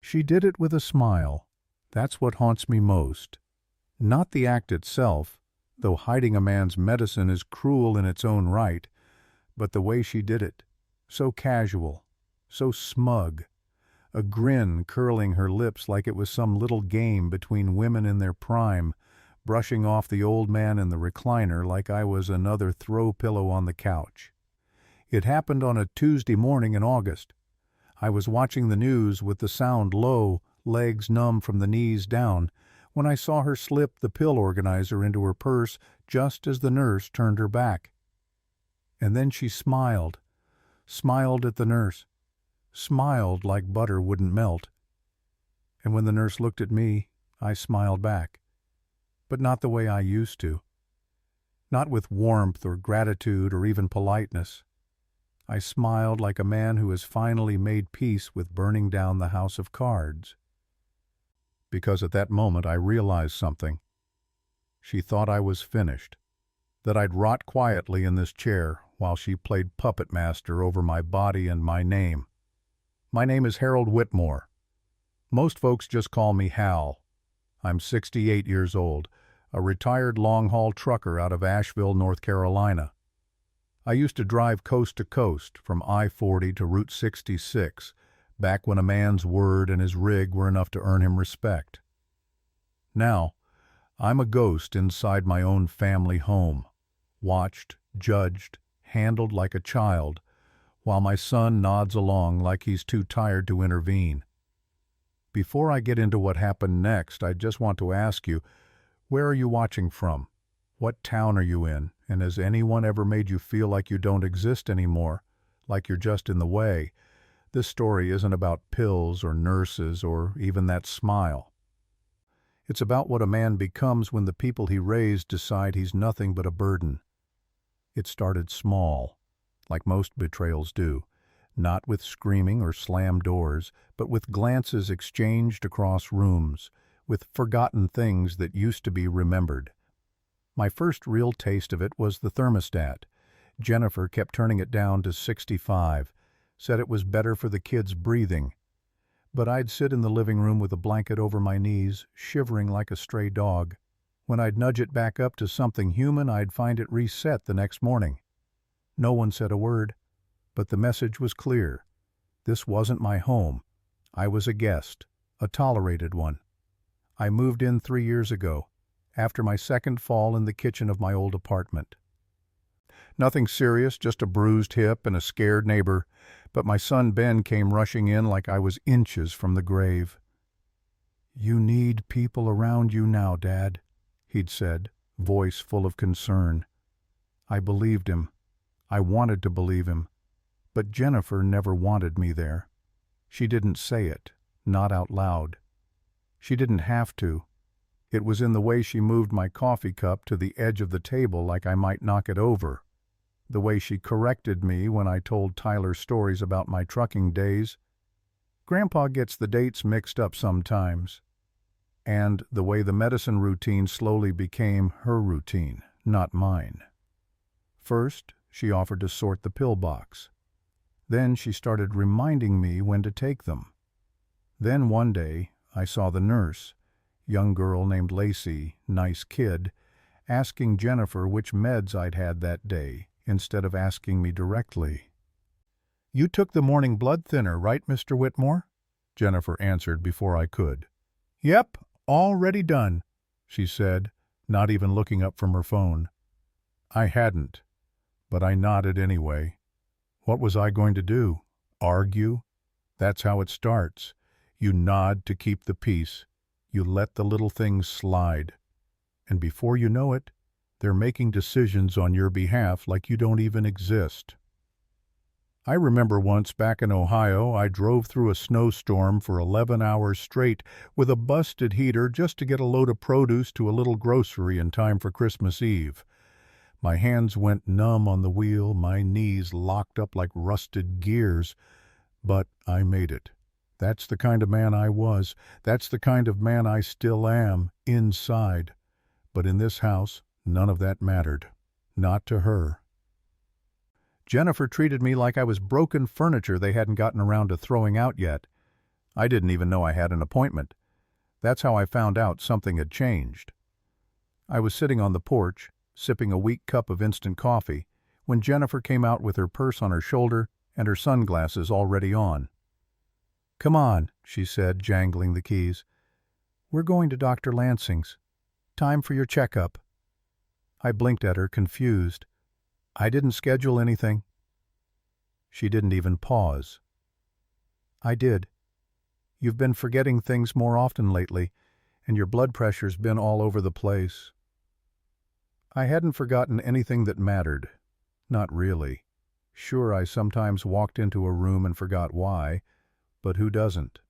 She did it with a smile. That's what haunts me most. Not the act itself, though hiding a man's medicine is cruel in its own right, but the way she did it. So casual, so smug, a grin curling her lips like it was some little game between women in their prime, brushing off the old man in the recliner like I was another throw pillow on the couch. It happened on a Tuesday morning in August. I was watching the news with the sound low, legs numb from the knees down, when I saw her slip the pill organizer into her purse just as the nurse turned her back. And then she smiled at the nurse, smiled like butter wouldn't melt. And when the nurse looked at me, I smiled back. But not the way I used to. Not with warmth or gratitude or even politeness. I smiled like a man who has finally made peace with burning down the house of cards. Because at that moment I realized something. She thought I was finished, that I'd rot quietly in this chair while she played puppet master over my body and my name. My name is Harold Whitmore. Most folks just call me Hal. I'm 68 years old, a retired long-haul trucker out of Asheville, North Carolina. I used to drive coast to coast from I-40 to Route 66, back when a man's word and his rig were enough to earn him respect. Now, I'm a ghost inside my own family home, watched, judged, handled like a child, while my son nods along like he's too tired to intervene. Before I get into what happened next, I just want to ask you, where are you watching from? What town are you in? And has anyone ever made you feel like you don't exist anymore, like you're just in the way? This story isn't about pills or nurses or even that smile. It's about what a man becomes when the people he raised decide he's nothing but a burden. It started small, like most betrayals do, not with screaming or slammed doors, but with glances exchanged across rooms, with forgotten things that used to be remembered. My first real taste of it was the thermostat. Jennifer kept turning it down to 65, said it was better for the kids' breathing. But I'd sit in the living room with a blanket over my knees, shivering like a stray dog. When I'd nudge it back up to something human, I'd find it reset the next morning. No one said a word, but the message was clear. This wasn't my home. I was a guest, a tolerated one. I moved in 3 years ago, after my second fall in the kitchen of my old apartment. Nothing serious, just a bruised hip and a scared neighbor, but my son Ben came rushing in like I was inches from the grave. "You need people around you now, Dad," he'd said, voice full of concern. I believed him. I wanted to believe him. But Jennifer never wanted me there. She didn't say it, not out loud. She didn't have to. It was in the way she moved my coffee cup to the edge of the table like I might knock it over. The way she corrected me when I told Tyler stories about my trucking days. Grandpa gets the dates mixed up sometimes. And the way the medicine routine slowly became her routine, not mine. First, she offered to sort the pill box. Then she started reminding me when to take them. Then one day, I saw the nurse, young girl named Lacey, nice kid, asking Jennifer which meds I'd had that day, instead of asking me directly. "You took the morning blood thinner, right, Mr. Whitmore?" Jennifer answered before I could. "Yep, already done," she said, not even looking up from her phone. I hadn't, but I nodded anyway. What was I going to do? Argue? That's how it starts. You nod to keep the peace. You let the little things slide. And before you know it, they're making decisions on your behalf like you don't even exist. I remember once back in Ohio, I drove through a snowstorm for 11 hours straight with a busted heater just to get a load of produce to a little grocery in time for Christmas Eve. My hands went numb on the wheel, my knees locked up like rusted gears, but I made it. That's the kind of man I was. That's the kind of man I still am, inside. But in this house, none of that mattered. Not to her. Jennifer treated me like I was broken furniture they hadn't gotten around to throwing out yet. I didn't even know I had an appointment. That's how I found out something had changed. I was sitting on the porch, sipping a weak cup of instant coffee, when Jennifer came out with her purse on her shoulder and her sunglasses already on. "Come on," she said, jangling the keys. "We're going to Dr. Lansing's. Time for your checkup." I blinked at her, confused. "I didn't schedule anything." She didn't even pause. "I did. You've been forgetting things more often lately, and your blood pressure's been all over the place." I hadn't forgotten anything that mattered. Not really. Sure, I sometimes walked into a room and forgot why, but who doesn't?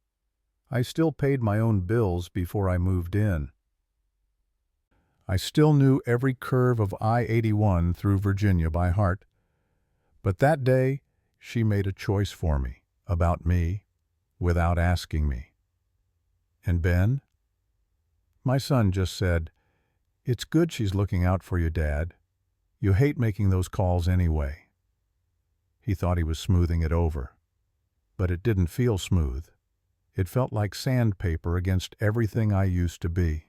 I still paid my own bills before I moved in. I still knew every curve of I-81 through Virginia by heart. But that day, she made a choice for me, about me, without asking me. And Ben? My son just said, "It's good she's looking out for you, Dad. You hate making those calls anyway." He thought he was smoothing it over. But it didn't feel smooth. It felt like sandpaper against everything I used to be.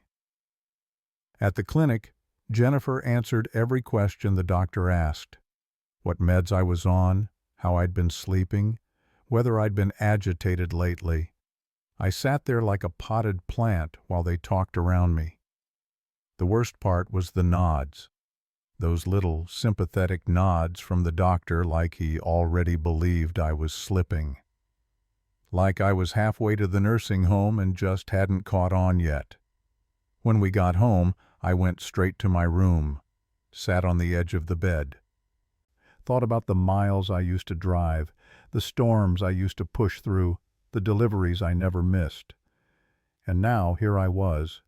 At the clinic, Jennifer answered every question the doctor asked. What meds I was on, how I'd been sleeping, whether I'd been agitated lately. I sat there like a potted plant while they talked around me. The worst part was the nods. Those little sympathetic nods from the doctor like he already believed I was slipping. Like I was halfway to the nursing home and just hadn't caught on yet. When we got home, I went straight to my room, sat on the edge of the bed. Thought about the miles I used to drive, the storms I used to push through, the deliveries I never missed. And now here I was,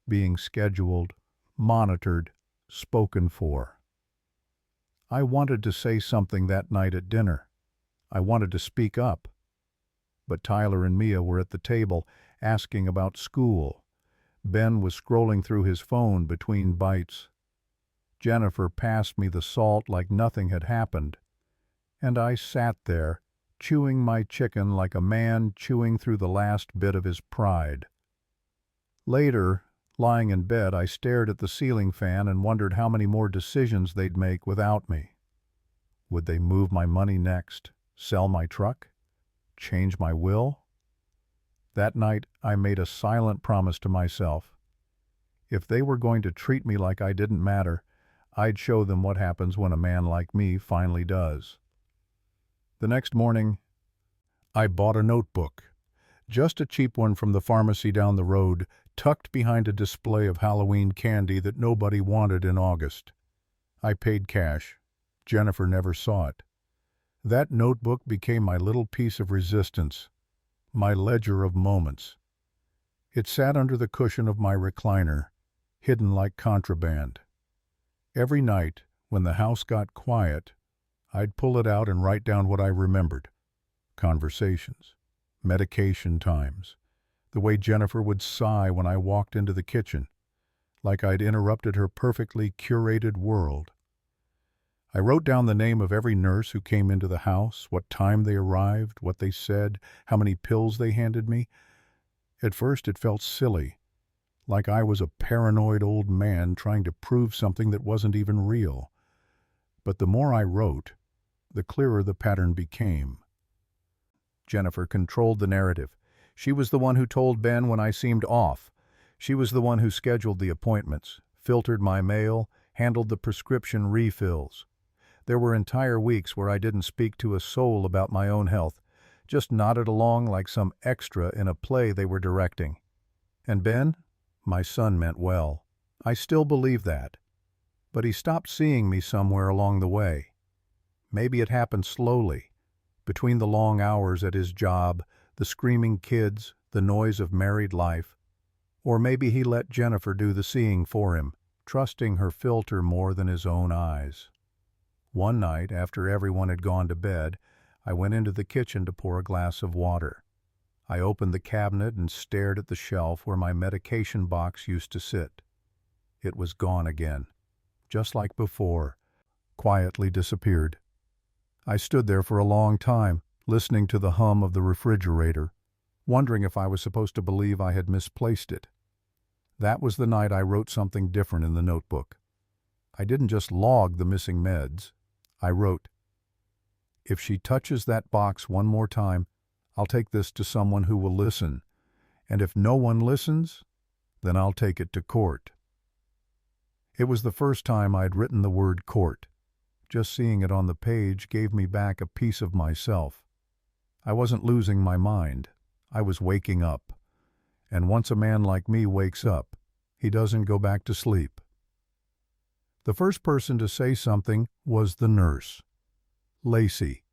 being scheduled, monitored, spoken for. I wanted to say something that night at dinner. I wanted to speak up. But Tyler and Mia were at the table, asking about school. Ben was scrolling through his phone between bites. Jennifer passed me the salt like nothing had happened. And I sat there, chewing my chicken like a man chewing through the last bit of his pride. Later, lying in bed, I stared at the ceiling fan and wondered how many more decisions they'd make without me. Would they move my money next? Sell my truck? Change my will? That night, I made a silent promise to myself. If they were going to treat me like I didn't matter, I'd show them what happens when a man like me finally does. The next morning, I bought a notebook. Just a cheap one from the pharmacy down the road, tucked behind a display of Halloween candy that nobody wanted in August. I paid cash. Jennifer never saw it. That notebook became my little piece of resistance, my ledger of moments. It sat under the cushion of my recliner, hidden like contraband. Every night, when the house got quiet, I'd pull it out and write down what I remembered. Conversations, medication times, the way Jennifer would sigh when I walked into the kitchen, like I'd interrupted her perfectly curated world. I wrote down the name of every nurse who came into the house, what time they arrived, what they said, how many pills they handed me. At first it felt silly, like I was a paranoid old man trying to prove something that wasn't even real. But the more I wrote, the clearer the pattern became. Jennifer controlled the narrative. She was the one who told Ben when I seemed off. She was the one who scheduled the appointments, filtered my mail, handled the prescription refills. There were entire weeks where I didn't speak to a soul about my own health, just nodded along like some extra in a play they were directing. And Ben? My son meant well. I still believe that. But he stopped seeing me somewhere along the way. Maybe it happened slowly, between the long hours at his job, the screaming kids, the noise of married life. Or maybe he let Jennifer do the seeing for him, trusting her filter more than his own eyes. One night, after everyone had gone to bed, I went into the kitchen to pour a glass of water. I opened the cabinet and stared at the shelf where my medication box used to sit. It was gone again, just like before, quietly disappeared. I stood there for a long time, listening to the hum of the refrigerator, wondering if I was supposed to believe I had misplaced it. That was the night I wrote something different in the notebook. I didn't just log the missing meds. I wrote, "If she touches that box one more time, I'll take this to someone who will listen. And if no one listens, then I'll take it to court." It was the first time I'd written the word court. Just seeing it on the page gave me back a piece of myself. I wasn't losing my mind. I was waking up. And once a man like me wakes up, he doesn't go back to sleep. The first person to say something was the nurse, Lacey.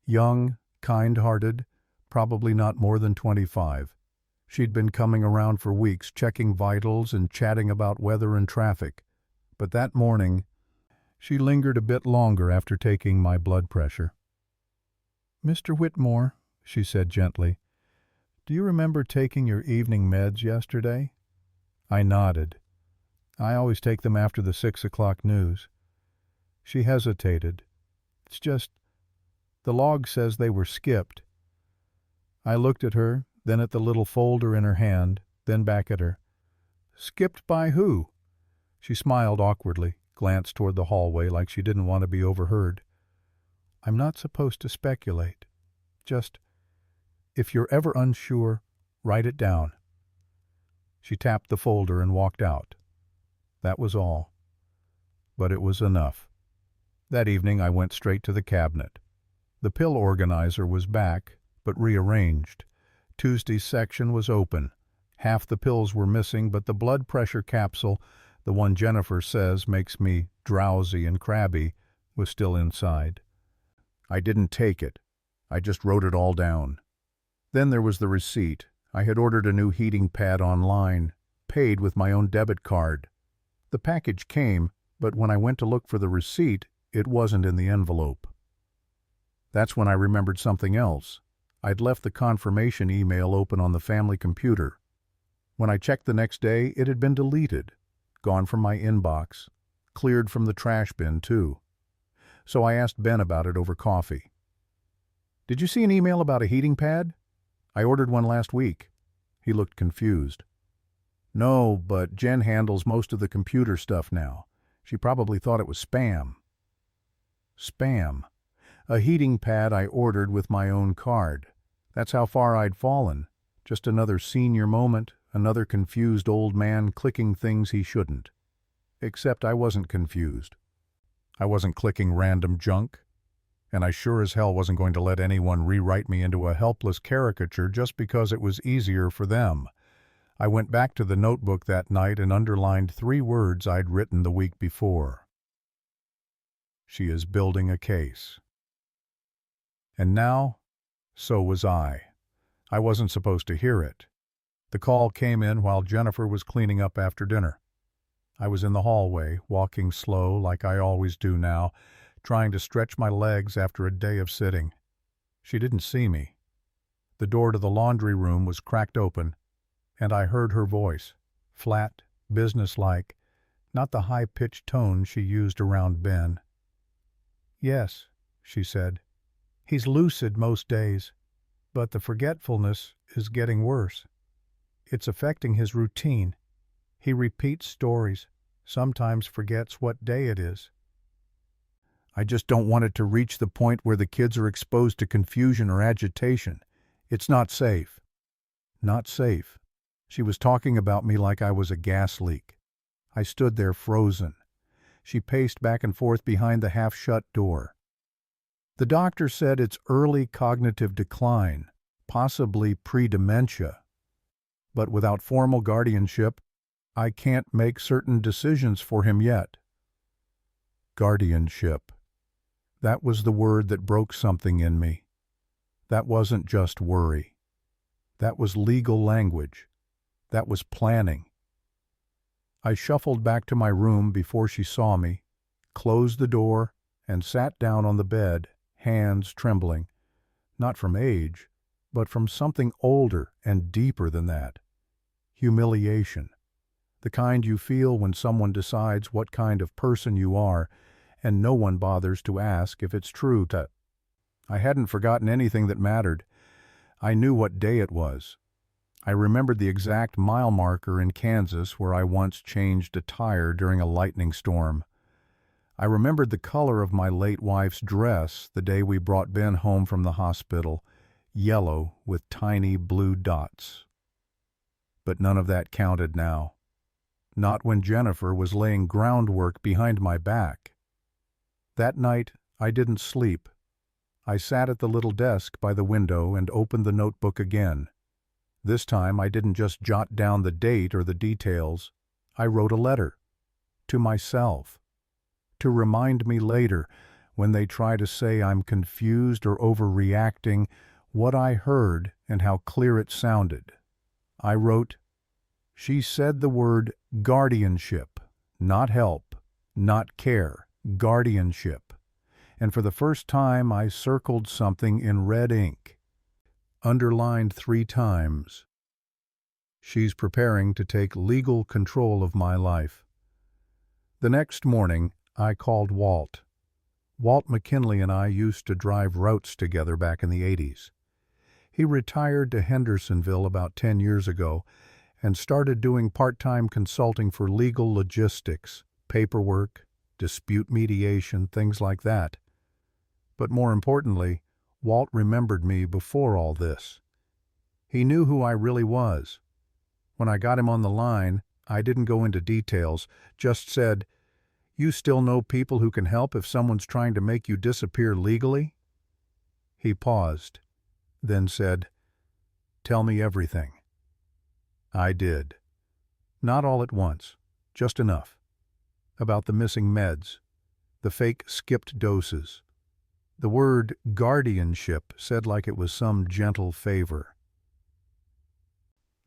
Young, kind-hearted, probably not more than 25. She'd been coming around for weeks, checking vitals and chatting about weather and traffic. But that morning, she lingered a bit longer after taking my blood pressure. "Mr. Whitmore," she said gently, "do you remember taking your evening meds yesterday?" I nodded. I always take them after the 6 o'clock news. She hesitated. "It's just, the log says they were skipped." I looked at her, then at the little folder in her hand, then back at her. "Skipped by who?" She smiled awkwardly, glanced toward the hallway like she didn't want to be overheard. "I'm not supposed to speculate. Just, if you're ever unsure, write it down." She tapped the folder and walked out. That was all. But it was enough. That evening I went straight to the cabinet. The pill organizer was back, but rearranged. Tuesday's section was open. Half the pills were missing, but the blood pressure capsule, the one Jennifer says makes me drowsy and crabby, was still inside. I didn't take it. I just wrote it all down. Then there was the receipt. I had ordered a new heating pad online, paid with my own debit card. The package came, but when I went to look for the receipt, it wasn't in the envelope. That's when I remembered something else. I'd left the confirmation email open on the family computer. When I checked the next day, it had been deleted, gone from my inbox, cleared from the trash bin too. So I asked Ben about it over coffee. "Did you see an email about a heating pad? I ordered one last week." He looked confused. "No, but Jen handles most of the computer stuff now. She probably thought it was spam." Spam. A heating pad I ordered with my own card. That's how far I'd fallen. Just another senior moment, another confused old man clicking things he shouldn't. Except I wasn't confused. I wasn't clicking random junk. And I sure as hell wasn't going to let anyone rewrite me into a helpless caricature just because it was easier for them. I went back to the notebook that night and underlined 3 words I'd written the week before. She is building a case. And now, so was I. I wasn't supposed to hear it. The call came in while Jennifer was cleaning up after dinner. I was in the hallway, walking slow like I always do now, trying to stretch my legs after a day of sitting. She didn't see me. The door to the laundry room was cracked open, and I heard her voice, flat, businesslike, not the high-pitched tone she used around Ben. "Yes," she said. "He's lucid most days, but the forgetfulness is getting worse. It's affecting his routine. He repeats stories, sometimes forgets what day it is." I just don't want it to reach the point where the kids are exposed to confusion or agitation. It's not safe. Not safe. She was talking about me like I was a gas leak. I stood there frozen. She paced back and forth behind the half-shut door. "The doctor said it's early cognitive decline, possibly pre-dementia. But without formal guardianship, I can't make certain decisions for him yet." Guardianship. That was the word that broke something in me. That wasn't just worry. That was legal language. That was planning. I shuffled back to my room before she saw me, closed the door, and sat down on the bed, hands trembling, not from age, but from something older and deeper than that. Humiliation. The kind you feel when someone decides what kind of person you are, and no one bothers to ask if it's true to. I hadn't forgotten anything that mattered. I knew what day it was. I remembered the exact mile marker in Kansas where I once changed a tire during a lightning storm. I remembered the color of my late wife's dress the day we brought Ben home from the hospital, yellow with tiny blue dots. But none of that counted now. Not when Jennifer was laying groundwork behind my back. That night, I didn't sleep. I sat at the little desk by the window and opened the notebook again. This time, I didn't just jot down the date or the details. I wrote a letter. To myself. To remind me later, when they try to say I'm confused or overreacting, what I heard and how clear it sounded. I wrote, "She said the word guardianship, not help, not care, guardianship." And for the first time I circled something in red ink, underlined 3 times. She's preparing to take legal control of my life. The next morning, I called Walt. Walt McKinley and I used to drive routes together back in the 80s. He retired to Hendersonville about 10 years ago and started doing part-time consulting for legal logistics, paperwork, dispute mediation, things like that. But more importantly, Walt remembered me before all this. He knew who I really was. When I got him on the line, I didn't go into details, just said, "You still know people who can help if someone's trying to make you disappear legally?" He paused, then said, "Tell me everything." I did. Not all at once, just enough. About the missing meds, the fake skipped doses. The word guardianship said like it was some gentle favor.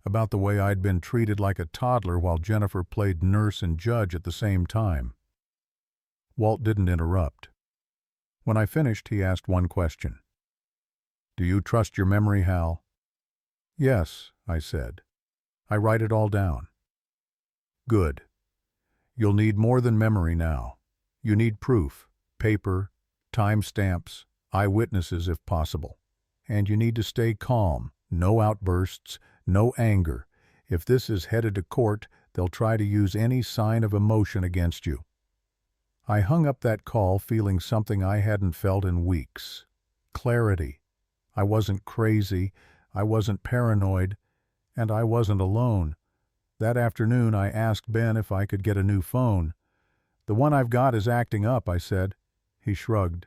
About the way I'd been treated like a toddler while Jennifer played nurse and judge at the same time. Walt didn't interrupt. When I finished, he asked one question. "Do you trust your memory, Hal?" "Yes," I said. "I write it all down." "Good. You'll need more than memory now. You need proof, paper, timestamps, eyewitnesses if possible. And you need to stay calm, no outbursts, no anger. If this is headed to court, they'll try to use any sign of emotion against you." I hung up that call feeling something I hadn't felt in weeks. Clarity. I wasn't crazy, I wasn't paranoid, and I wasn't alone. That afternoon I asked Ben if I could get a new phone. "The one I've got is acting up," I said. He shrugged.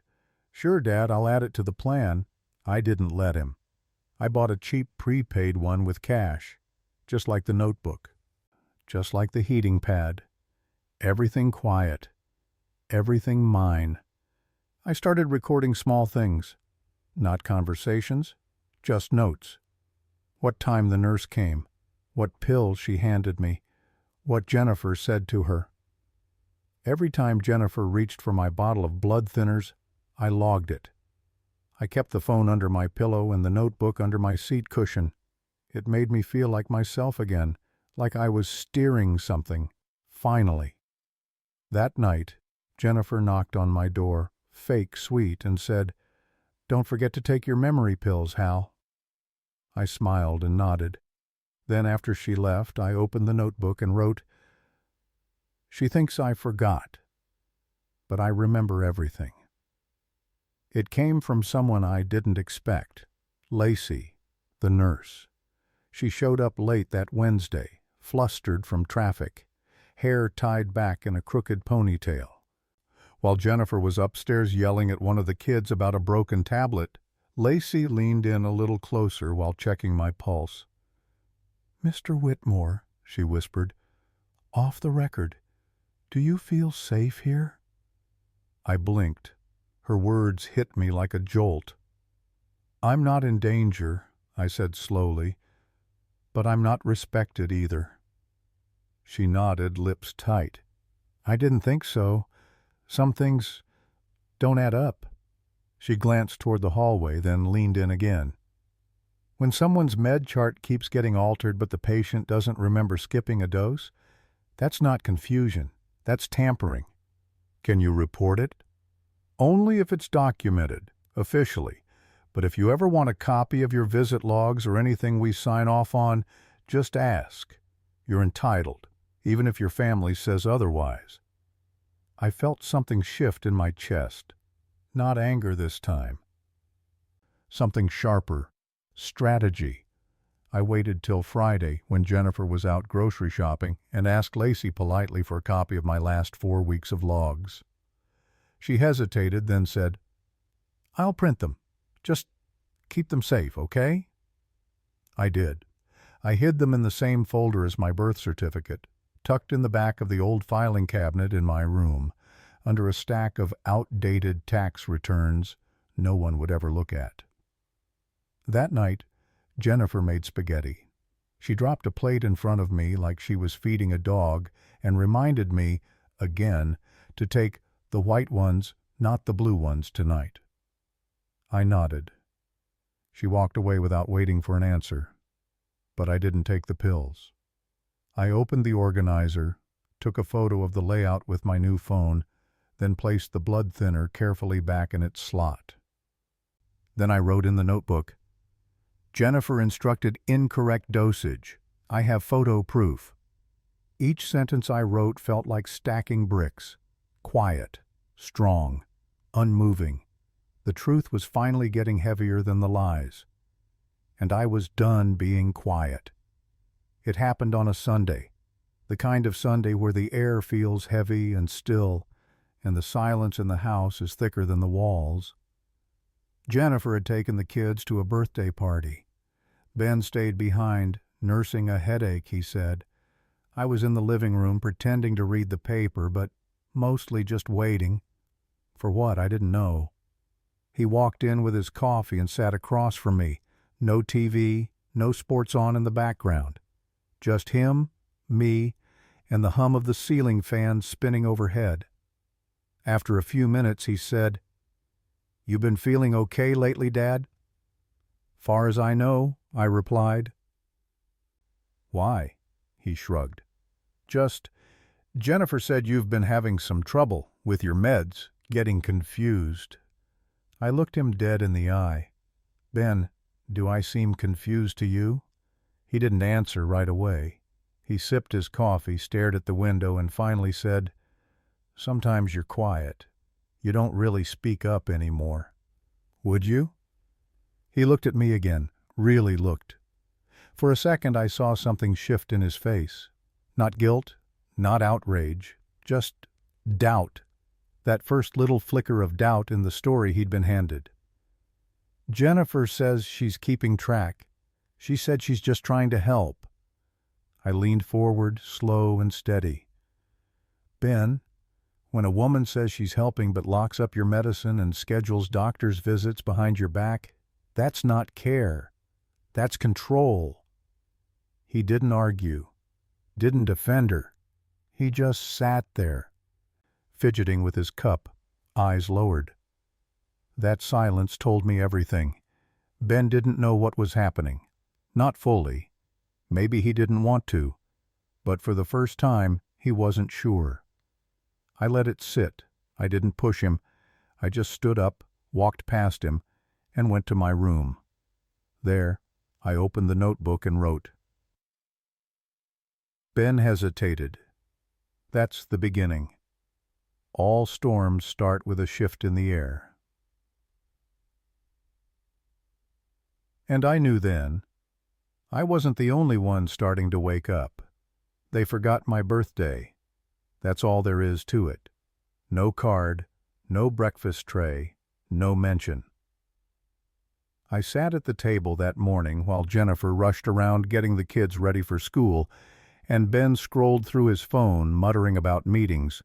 "Sure, Dad, I'll add it to the plan." I didn't let him. I bought a cheap prepaid one with cash, just like the notebook, just like the heating pad. Everything quiet. Everything mine. I started recording small things. Not conversations, just notes. What time the nurse came, what pill she handed me, what Jennifer said to her. Every time Jennifer reached for my bottle of blood thinners, I logged it. I kept the phone under my pillow and the notebook under my seat cushion. It made me feel like myself again, like I was steering something, finally. That night, Jennifer knocked on my door, fake sweet, and said, "Don't forget to take your memory pills, Hal." I smiled and nodded. Then after she left, I opened the notebook and wrote, "She thinks I forgot, but I remember everything." It came from someone I didn't expect, Lacey, the nurse. She showed up late that Wednesday, flustered from traffic, hair tied back in a crooked ponytail. While Jennifer was upstairs yelling at one of the kids about a broken tablet, Lacey leaned in a little closer while checking my pulse. "Mr. Whitmore," she whispered, "off the record, do you feel safe here?" I blinked. Her words hit me like a jolt. "I'm not in danger," I said slowly, "but I'm not respected either." She nodded, lips tight. "I didn't think so. Some things don't add up." She glanced toward the hallway, then leaned in again. "When someone's med chart keeps getting altered but the patient doesn't remember skipping a dose, that's not confusion. That's tampering." "Can you report it?" "Only if it's documented, officially. But if you ever want a copy of your visit logs or anything we sign off on, just ask. You're entitled, even if your family says otherwise." I felt something shift in my chest. Not anger this time. Something sharper. Strategy. I waited till Friday, when Jennifer was out grocery shopping, and asked Lacey politely for a copy of my last 4 weeks of logs. She hesitated, then said, "I'll print them. Just keep them safe, okay?" I did. I hid them in the same folder as my birth certificate, tucked in the back of the old filing cabinet in my room, under a stack of outdated tax returns no one would ever look at. That night, Jennifer made spaghetti. She dropped a plate in front of me like she was feeding a dog and reminded me, again, to take the white ones, not the blue ones, tonight. I nodded. She walked away without waiting for an answer. But I didn't take the pills. I opened the organizer, took a photo of the layout with my new phone, then placed the blood thinner carefully back in its slot. Then I wrote in the notebook, "Jennifer instructed incorrect dosage. I have photo proof." Each sentence I wrote felt like stacking bricks. Quiet, strong, unmoving. The truth was finally getting heavier than the lies. And I was done being quiet. It happened on a Sunday, the kind of Sunday where the air feels heavy and still, and the silence in the house is thicker than the walls. Jennifer had taken the kids to a birthday party. Ben stayed behind, nursing a headache, he said. I was in the living room pretending to read the paper, but mostly just waiting. For what, I didn't know. He walked in with his coffee and sat across from me. No TV, no sports on in the background. Just him, me, and the hum of the ceiling fan spinning overhead. After a few minutes, he said, "You been feeling okay lately, Dad?" "Far as I know," I replied. "Why?" he shrugged. "Just, Jennifer said you've been having some trouble with your meds, getting confused." I looked him dead in the eye. "Ben, do I seem confused to you?" He didn't answer right away. He sipped his coffee, stared at the window, and finally said, "Sometimes you're quiet. You don't really speak up anymore. Would you?" He looked at me again, really looked. For a second I saw something shift in his face. Not guilt, not outrage, just doubt. That first little flicker of doubt in the story he'd been handed. "Jennifer says she's keeping track. She said she's just trying to help." I leaned forward, slow and steady. "Ben, when a woman says she's helping but locks up your medicine and schedules doctor's visits behind your back, that's not care. That's control." He didn't argue, didn't defend her. He just sat there, fidgeting with his cup, eyes lowered. That silence told me everything. Ben didn't know what was happening. Not fully. Maybe he didn't want to. But for the first time, he wasn't sure. I let it sit. I didn't push him. I just stood up, walked past him, and went to my room. There, I opened the notebook and wrote. Ben hesitated. That's the beginning. All storms start with a shift in the air. And I knew then, I wasn't the only one starting to wake up. They forgot my birthday. That's all there is to it. No card, no breakfast tray, no mention. I sat at the table that morning while Jennifer rushed around getting the kids ready for school, and Ben scrolled through his phone, muttering about meetings.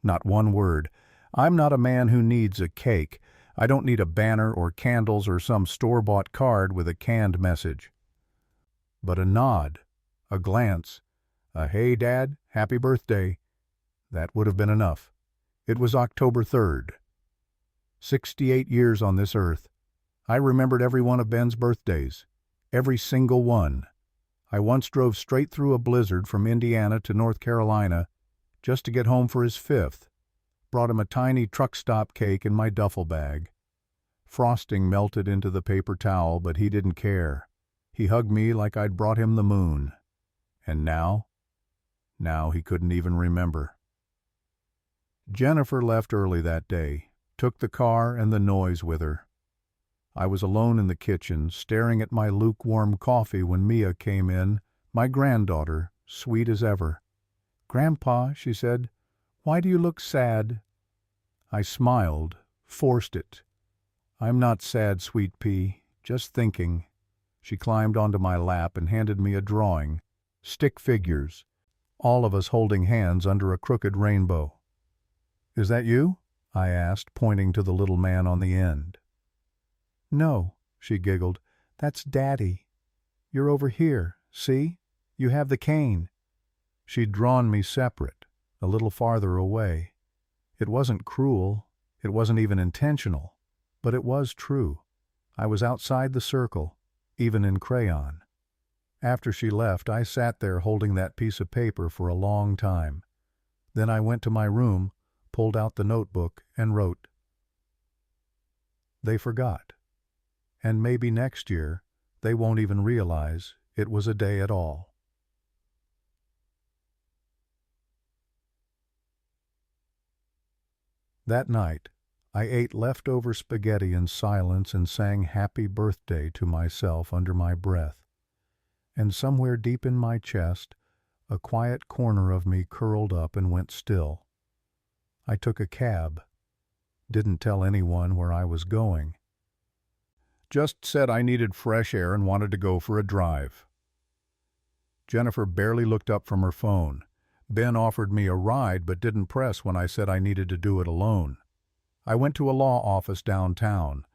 Not one word. I'm not a man who needs a cake. I don't need a banner or candles or some store-bought card with a canned message. But a nod, a glance, a "Hey, Dad, happy birthday," that would have been enough. It was October 3rd. 68 years on this earth. I remembered every one of Ben's birthdays. Every single one. I once drove straight through a blizzard from Indiana to North Carolina just to get home for his 5th. Brought him a tiny truck stop cake in my duffel bag. Frosting melted into the paper towel, but he didn't care. He hugged me like I'd brought him the moon. And now he couldn't even remember. Jennifer left early that day, took the car and the noise with her. I was alone in the kitchen, staring at my lukewarm coffee when Mia came in, my granddaughter, sweet as ever. "Grandpa," she said, "why do you look sad?" I smiled, forced it. "I'm not sad, sweet pea, just thinking." She climbed onto my lap and handed me a drawing. Stick figures, all of us holding hands under a crooked rainbow. "Is that you?" I asked, pointing to the little man on the end. "No," she giggled, "that's Daddy. You're over here, see? You have the cane." She'd drawn me separate, a little farther away. It wasn't cruel, it wasn't even intentional, but it was true. I was outside the circle, even in crayon. After she left, I sat there holding that piece of paper for a long time. Then I went to my room, pulled out the notebook, and wrote. They forgot. And maybe next year, they won't even realize it was a day at all. That night, I ate leftover spaghetti in silence and sang happy birthday to myself under my breath. And somewhere deep in my chest, a quiet corner of me curled up and went still. I took a cab. Didn't tell anyone where I was going. Just said I needed fresh air and wanted to go for a drive. Jennifer barely looked up from her phone. Ben offered me a ride but didn't press when I said I needed to do it alone. I went to a law office downtown.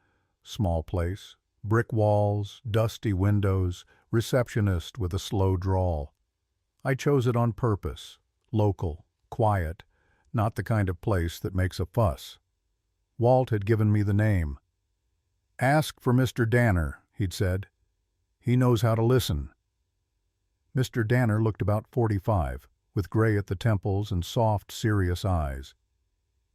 Small place, brick walls, dusty windows, receptionist with a slow drawl. I chose it on purpose. Local, quiet, not the kind of place that makes a fuss. Walt had given me the name. "Ask for Mr. Danner," he'd said. "He knows how to listen." Mr. Danner looked about 45, with gray at the temples and soft, serious eyes.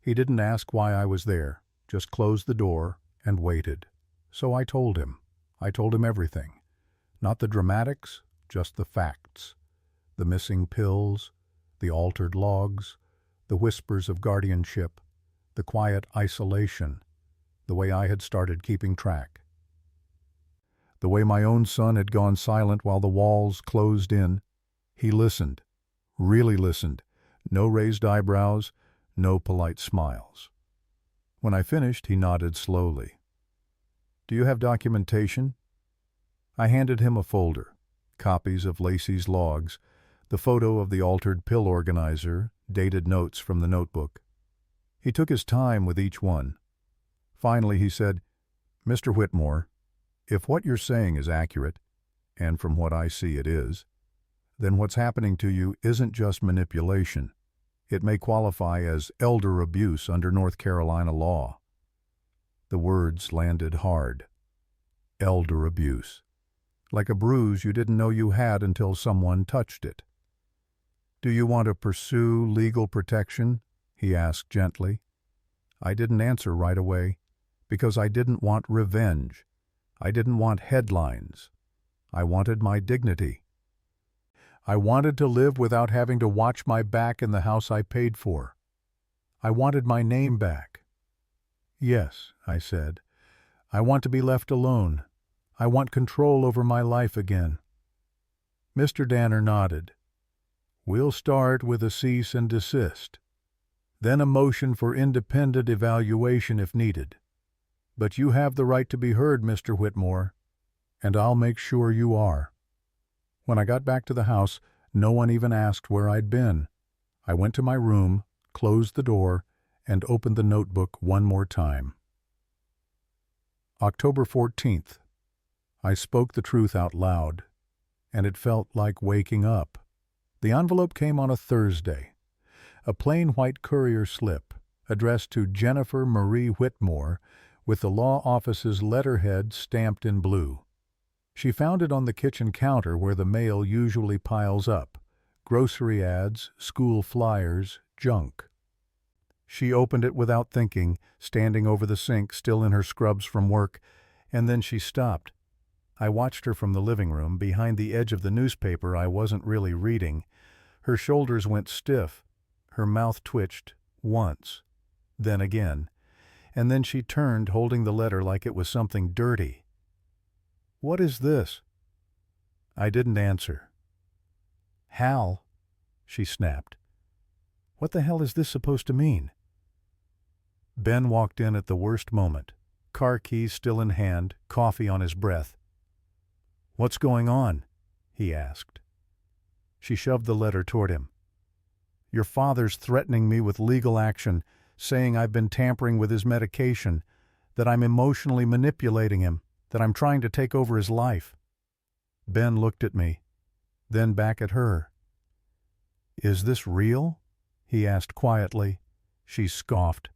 He didn't ask why I was there, just closed the door and waited. So I told him. I told him everything. Not the dramatics, just the facts. The missing pills, the altered logs, the whispers of guardianship, the quiet isolation, the way I had started keeping track. The way my own son had gone silent while the walls closed in. He listened, really listened. No raised eyebrows, no polite smiles. When I finished, he nodded slowly. "Do you have documentation?" I handed him a folder, copies of Lacey's logs, the photo of the altered pill organizer, dated notes from the notebook. He took his time with each one. Finally he said, "Mr. Whitmore, if what you're saying is accurate, and from what I see it is, then what's happening to you isn't just manipulation. It may qualify as elder abuse under North Carolina law." The words landed hard. Elder abuse. Like a bruise you didn't know you had until someone touched it. "Do you want to pursue legal protection?" he asked gently. I didn't answer right away, because I didn't want revenge. I didn't want headlines. I wanted my dignity. I wanted to live without having to watch my back in the house I paid for. I wanted my name back. "Yes," I said. "I want to be left alone. I want control over my life again." Mr. Danner nodded. "We'll start with a cease and desist, then a motion for independent evaluation if needed. But you have the right to be heard, Mr. Whitmore, and I'll make sure you are." When I got back to the house, no one even asked where I'd been. I went to my room, closed the door, and opened the notebook one more time. October 14th. I spoke the truth out loud, and it felt like waking up. The envelope came on a Thursday. A plain white courier slip, addressed to Jennifer Marie Whitmore, with the law office's letterhead stamped in blue. She found it on the kitchen counter where the mail usually piles up. Grocery ads, school flyers, junk. She opened it without thinking, standing over the sink, still in her scrubs from work, and then she stopped. I watched her from the living room, behind the edge of the newspaper I wasn't really reading. Her shoulders went stiff. Her mouth twitched, once, then again, and then she turned, holding the letter like it was something dirty. "What is this?" I didn't answer. "Hal," she snapped. "What the hell is this supposed to mean?" Ben walked in at the worst moment, car keys still in hand, coffee on his breath. "What's going on?" he asked. She shoved the letter toward him. "Your father's threatening me with legal action, saying I've been tampering with his medication, that I'm emotionally manipulating him, that I'm trying to take over his life." Ben looked at me, then back at her. "Is this real?" he asked quietly. She scoffed.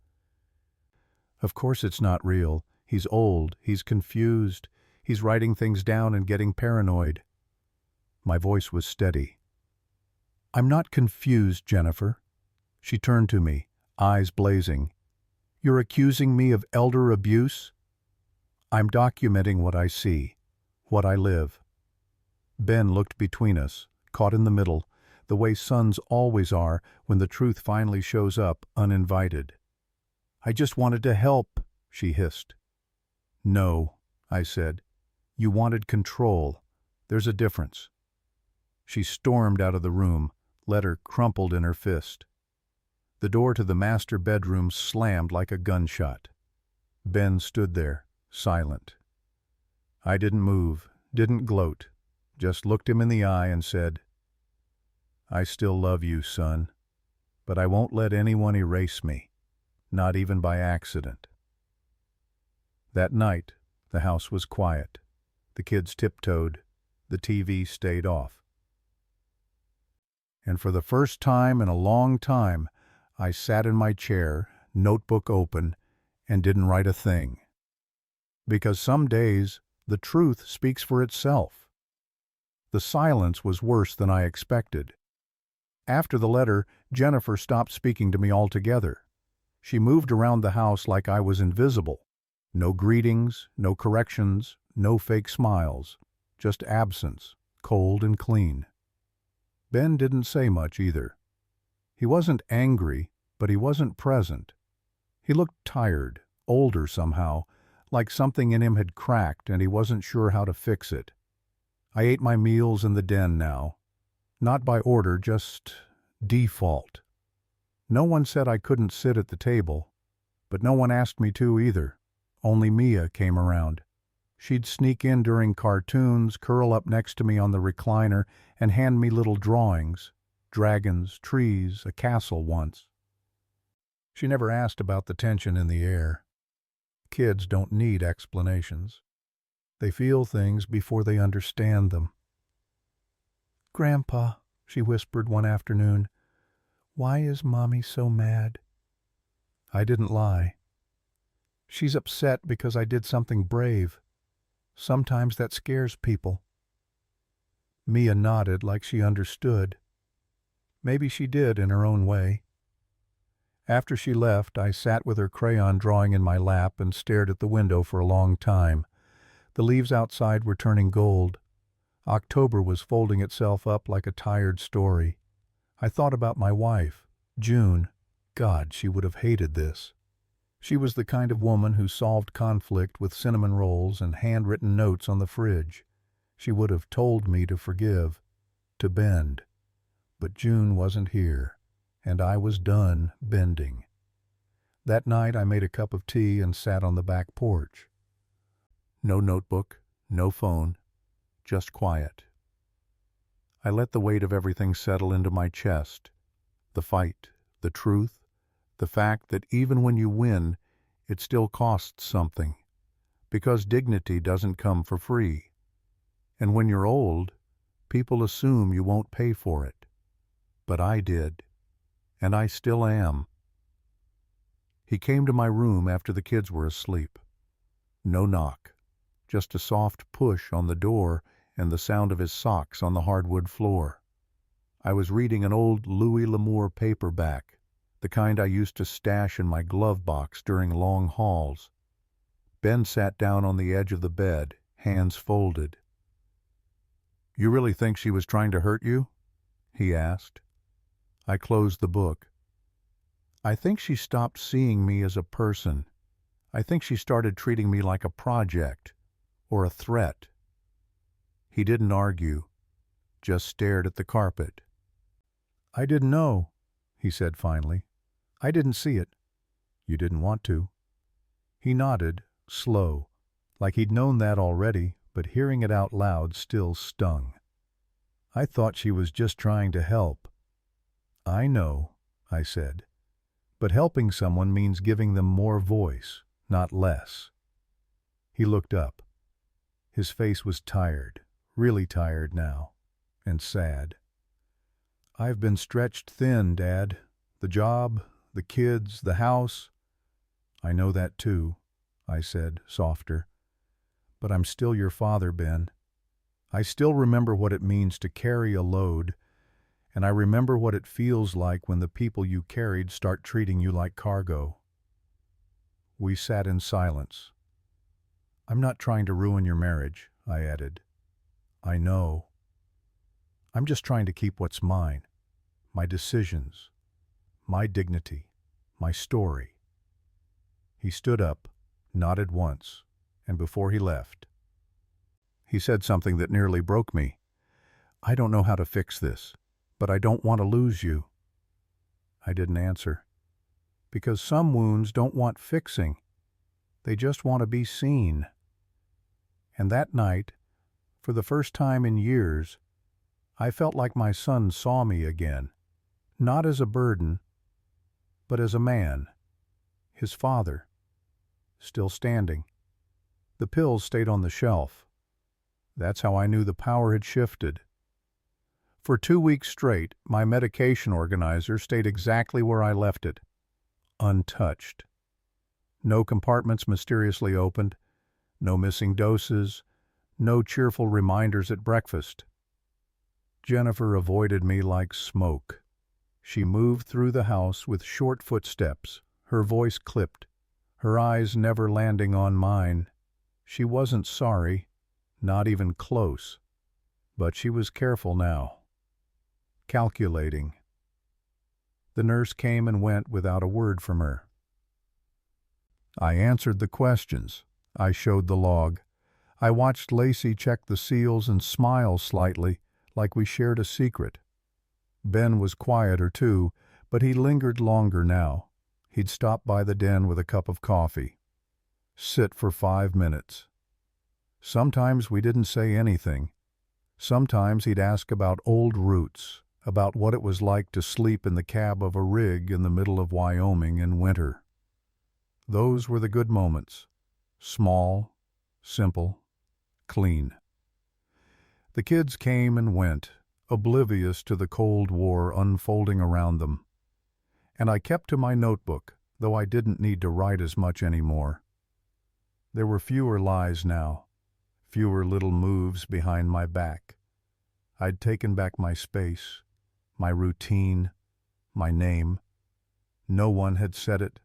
"Of course it's not real. He's old, he's confused, he's writing things down and getting paranoid." My voice was steady. "I'm not confused, Jennifer." She turned to me, eyes blazing. "You're accusing me of elder abuse?" "I'm documenting what I see, what I live." Ben looked between us, caught in the middle, the way sons always are when the truth finally shows up uninvited. "I just wanted to help," she hissed. "No," I said. "You wanted control. There's a difference." She stormed out of the room, letter crumpled in her fist. The door to the master bedroom slammed like a gunshot. Ben stood there, silent. I didn't move, didn't gloat, just looked him in the eye and said, "I still love you, son, but I won't let anyone erase me, not even by accident." That night, the house was quiet. The kids tiptoed. The TV stayed off. And for the first time in a long time, I sat in my chair, notebook open, and didn't write a thing. Because some days, the truth speaks for itself. The silence was worse than I expected. After the letter, Jennifer stopped speaking to me altogether. She moved around the house like I was invisible. No greetings, no corrections, no fake smiles, just absence, cold and clean. Ben didn't say much either. He wasn't angry, but he wasn't present. He looked tired, older somehow, like something in him had cracked and he wasn't sure how to fix it. I ate my meals in the den now. Not by order, just default. No one said I couldn't sit at the table, but no one asked me to either. Only Mia came around. She'd sneak in during cartoons, curl up next to me on the recliner, and hand me little drawings, dragons, trees, a castle once. She never asked about the tension in the air. Kids don't need explanations. They feel things before they understand them. "Grandpa," she whispered one afternoon, "why is Mommy so mad?" I didn't lie. "She's upset because I did something brave. Sometimes that scares people." Mia nodded like she understood. Maybe she did in her own way. After she left, I sat with her crayon drawing in my lap and stared at the window for a long time. The leaves outside were turning gold. October was folding itself up like a tired story. I thought about my wife, June. God, she would have hated this. She was the kind of woman who solved conflict with cinnamon rolls and handwritten notes on the fridge. She would have told me to forgive, to bend. But June wasn't here, and I was done bending. That night I made a cup of tea and sat on the back porch. No notebook, no phone, just quiet. I let the weight of everything settle into my chest. The fight, the truth, the fact that even when you win, it still costs something, because dignity doesn't come for free. And when you're old, people assume you won't pay for it. But I did, and I still am. He came to my room after the kids were asleep. No knock, just a soft push on the door and the sound of his socks on the hardwood floor. I was reading an old Louis L'Amour paperback, the kind I used to stash in my glove box during long hauls. Ben sat down on the edge of the bed, hands folded. "You really think she was trying to hurt you?" he asked. I closed the book. "I think she stopped seeing me as a person. I think she started treating me like a project, or a threat." He didn't argue, just stared at the carpet. "I didn't know," he said finally. "I didn't see it." "You didn't want to." He nodded, slow, like he'd known that already, but hearing it out loud still stung. "I thought she was just trying to help." "I know," I said, "but helping someone means giving them more voice, not less." He looked up. His face was tired, really tired now, and sad. "I've been stretched thin, Dad. The job, the kids, the house." "I know that too," I said, softer. "But I'm still your father, Ben. I still remember what it means to carry a load, and I remember what it feels like when the people you carried start treating you like cargo." We sat in silence. "I'm not trying to ruin your marriage," I added. "I know. I'm just trying to keep what's mine, my decisions, my dignity, my story." He stood up, nodded once, and before he left, he said something that nearly broke me. "I don't know how to fix this, but I don't want to lose you." I didn't answer, because some wounds don't want fixing. They just want to be seen. And that night, for the first time in years, I felt like my son saw me again, not as a burden, but as a man, his father, still standing. The pills stayed on the shelf. That's how I knew the power had shifted. For 2 weeks straight, my medication organizer stayed exactly where I left it, untouched. No compartments mysteriously opened, no missing doses, no cheerful reminders at breakfast. Jennifer avoided me like smoke. She moved through the house with short footsteps, her voice clipped, her eyes never landing on mine. She wasn't sorry, not even close, but she was careful now. Calculating. The nurse came and went without a word from her. I answered the questions. I showed the log. I watched Lacey check the seals and smile slightly, like we shared a secret. Ben was quieter too, but he lingered longer now. He'd stop by the den with a cup of coffee. Sit for 5 minutes. Sometimes we didn't say anything. Sometimes he'd ask about old roots, about what it was like to sleep in the cab of a rig in the middle of Wyoming in winter. Those were the good moments. Small, simple, clean. The kids came and went, oblivious to the Cold War unfolding around them. And I kept to my notebook, though I didn't need to write as much anymore. There were fewer lies now, fewer little moves behind my back. I'd taken back my space, my routine, my name. No one had said it,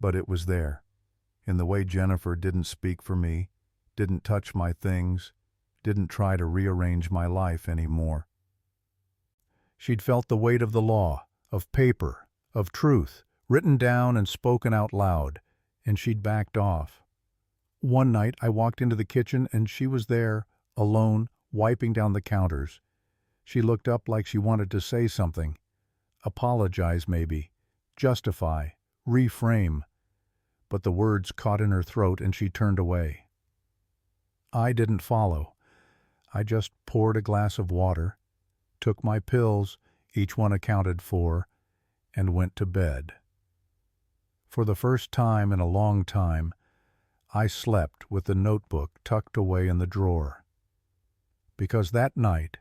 but it was there, in the way Jennifer didn't speak for me, didn't touch my things, didn't try to rearrange my life anymore. She'd felt the weight of the law, of paper, of truth, written down and spoken out loud, and she'd backed off. One night I walked into the kitchen and she was there, alone, wiping down the counters. She looked up like she wanted to say something. Apologize maybe, justify, reframe. But the words caught in her throat and she turned away. I didn't follow. I just poured a glass of water, took my pills, each one accounted for, and went to bed. For the first time in a long time, I slept with the notebook tucked away in the drawer. Because that night,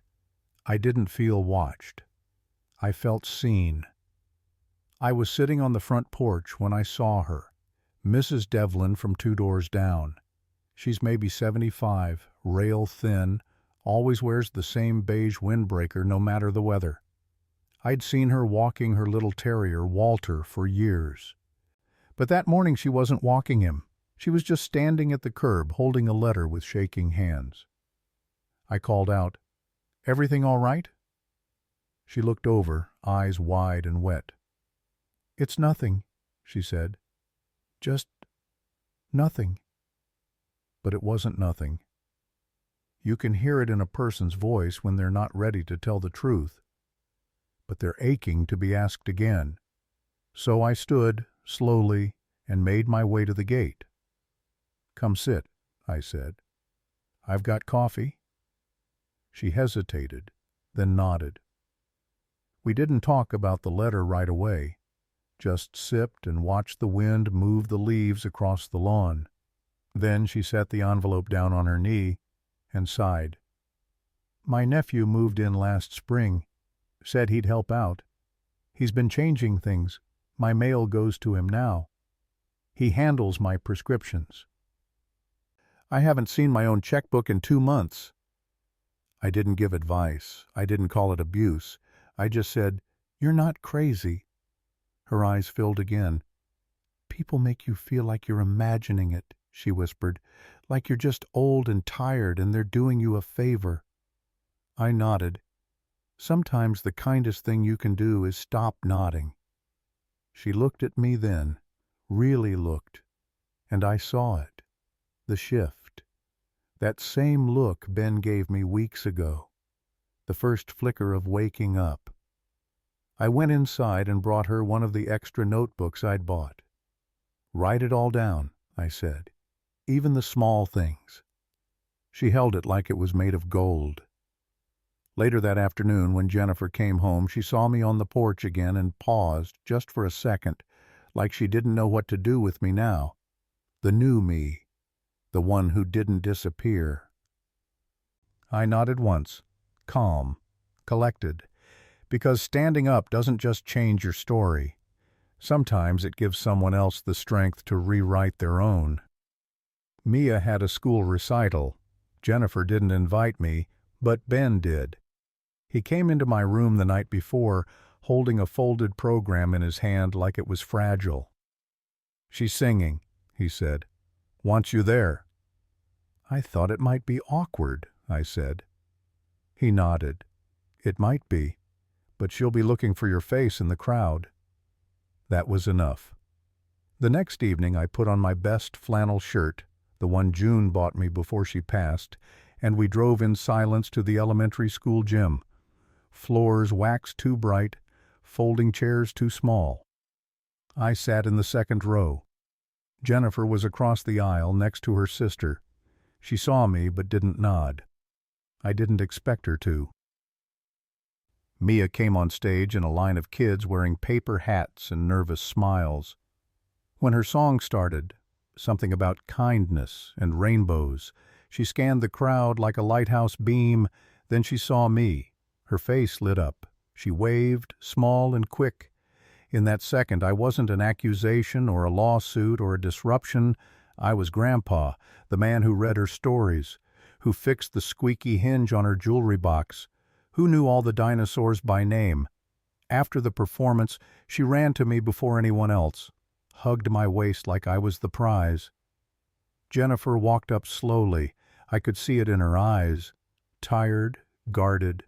I didn't feel watched. I felt seen. I was sitting on the front porch when I saw her, Mrs. Devlin from 2 doors down. She's maybe 75, rail thin, always wears the same beige windbreaker no matter the weather. I'd seen her walking her little terrier, Walter, for years. But that morning she wasn't walking him. She was just standing at the curb, holding a letter with shaking hands. I called out, "Everything all right?" She looked over, eyes wide and wet. "It's nothing," she said. "Just nothing." But it wasn't nothing. You can hear it in a person's voice when they're not ready to tell the truth, but they're aching to be asked again. So I stood, slowly, and made my way to the gate. "Come sit," I said. "I've got coffee." She hesitated, then nodded. We didn't talk about the letter right away, just sipped and watched the wind move the leaves across the lawn. Then she set the envelope down on her knee and sighed. "My nephew moved in last spring, said he'd help out. He's been changing things. My mail goes to him now. He handles my prescriptions. I haven't seen my own checkbook in 2 months." I didn't give advice. I didn't call it abuse. I just said, "You're not crazy." Her eyes filled again. "People make you feel like you're imagining it," she whispered, "like you're just old and tired and they're doing you a favor." I nodded. Sometimes the kindest thing you can do is stop nodding. She looked at me then, really looked, and I saw it, the shift. That same look Ben gave me weeks ago, the first flicker of waking up. I went inside and brought her one of the extra notebooks I'd bought. "Write it all down," I said, "even the small things." She held it like it was made of gold. Later that afternoon, when Jennifer came home, she saw me on the porch again and paused just for a second, like she didn't know what to do with me now. The new me, the one who didn't disappear. I nodded once, calm, collected, because standing up doesn't just change your story. Sometimes it gives someone else the strength to rewrite their own. Mia had a school recital. Jennifer didn't invite me, but Ben did. He came into my room the night before, holding a folded program in his hand like it was fragile. "She's singing," he said. "Wants you there." "I thought it might be awkward," I said. He nodded. "It might be, but she'll be looking for your face in the crowd." That was enough. The next evening I put on my best flannel shirt, the one June bought me before she passed, and we drove in silence to the elementary school gym. Floors waxed too bright, folding chairs too small. I sat in the second row. Jennifer was across the aisle next to her sister. She saw me but didn't nod. I didn't expect her to. Mia came on stage in a line of kids wearing paper hats and nervous smiles. When her song started, something about kindness and rainbows, she scanned the crowd like a lighthouse beam, then she saw me. Her face lit up. She waved, small and quick. In that second, I wasn't an accusation or a lawsuit or a disruption. I was Grandpa, the man who read her stories, who fixed the squeaky hinge on her jewelry box, who knew all the dinosaurs by name. After the performance, she ran to me before anyone else, hugged my waist like I was the prize. Jennifer walked up slowly. I could see it in her eyes. Tired, guarded,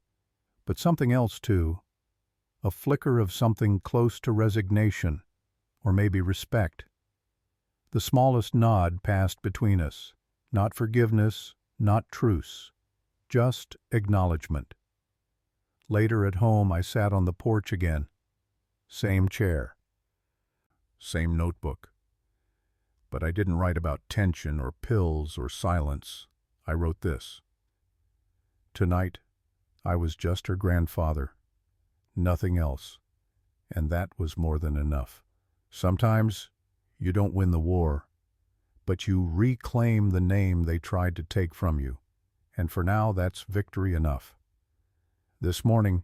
but something else too. A flicker of something close to resignation, or maybe respect. The smallest nod passed between us. Not forgiveness, not truce. Just acknowledgement. Later at home, I sat on the porch again. Same chair. Same notebook. But I didn't write about tension or pills or silence. I wrote this. Tonight, I was just her grandfather. Nothing else. And that was more than enough. Sometimes you don't win the war, but you reclaim the name they tried to take from you. And for now, that's victory enough. This morning,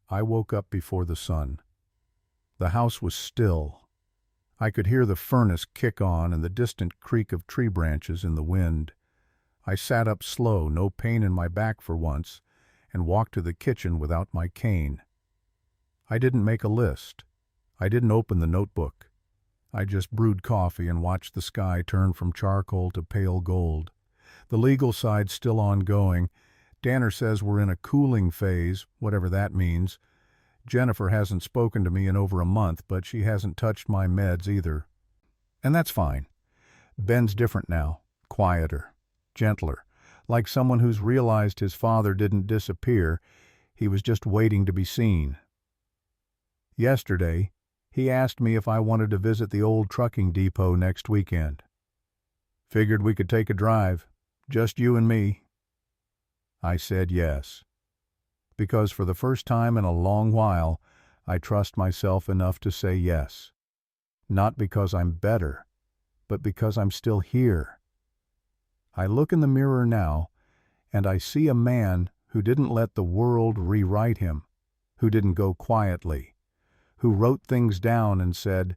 I woke up before the sun. The house was still. I could hear the furnace kick on and the distant creak of tree branches in the wind. I sat up slow, no pain in my back for once, and walked to the kitchen without my cane. I didn't make a list. I didn't open the notebook. I just brewed coffee and watched the sky turn from charcoal to pale gold. The legal side's still ongoing. Danner says we're in a cooling phase, whatever that means. Jennifer hasn't spoken to me in over a month, but she hasn't touched my meds either. And that's fine. Ben's different now, quieter, gentler, like someone who's realized his father didn't disappear, he was just waiting to be seen. Yesterday, he asked me if I wanted to visit the old trucking depot next weekend. Figured we could take a drive, just you and me. I said yes, because for the first time in a long while, I trust myself enough to say yes. Not because I'm better, but because I'm still here. I look in the mirror now, and I see a man who didn't let the world rewrite him, who didn't go quietly, who wrote things down and said,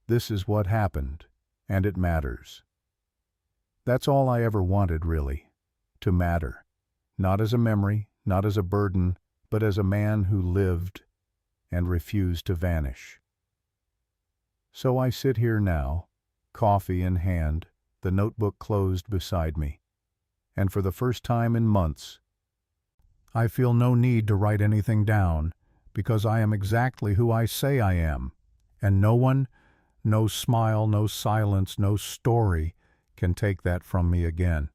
"This is what happened, and it matters." That's all I ever wanted, really, to matter, not as a memory, not as a burden, but as a man who lived and refused to vanish. So I sit here now, coffee in hand, the notebook closed beside me, and for the first time in months, I feel no need to write anything down, because I am exactly who I say I am, and no one, no smile, no silence, no story can take that from me again.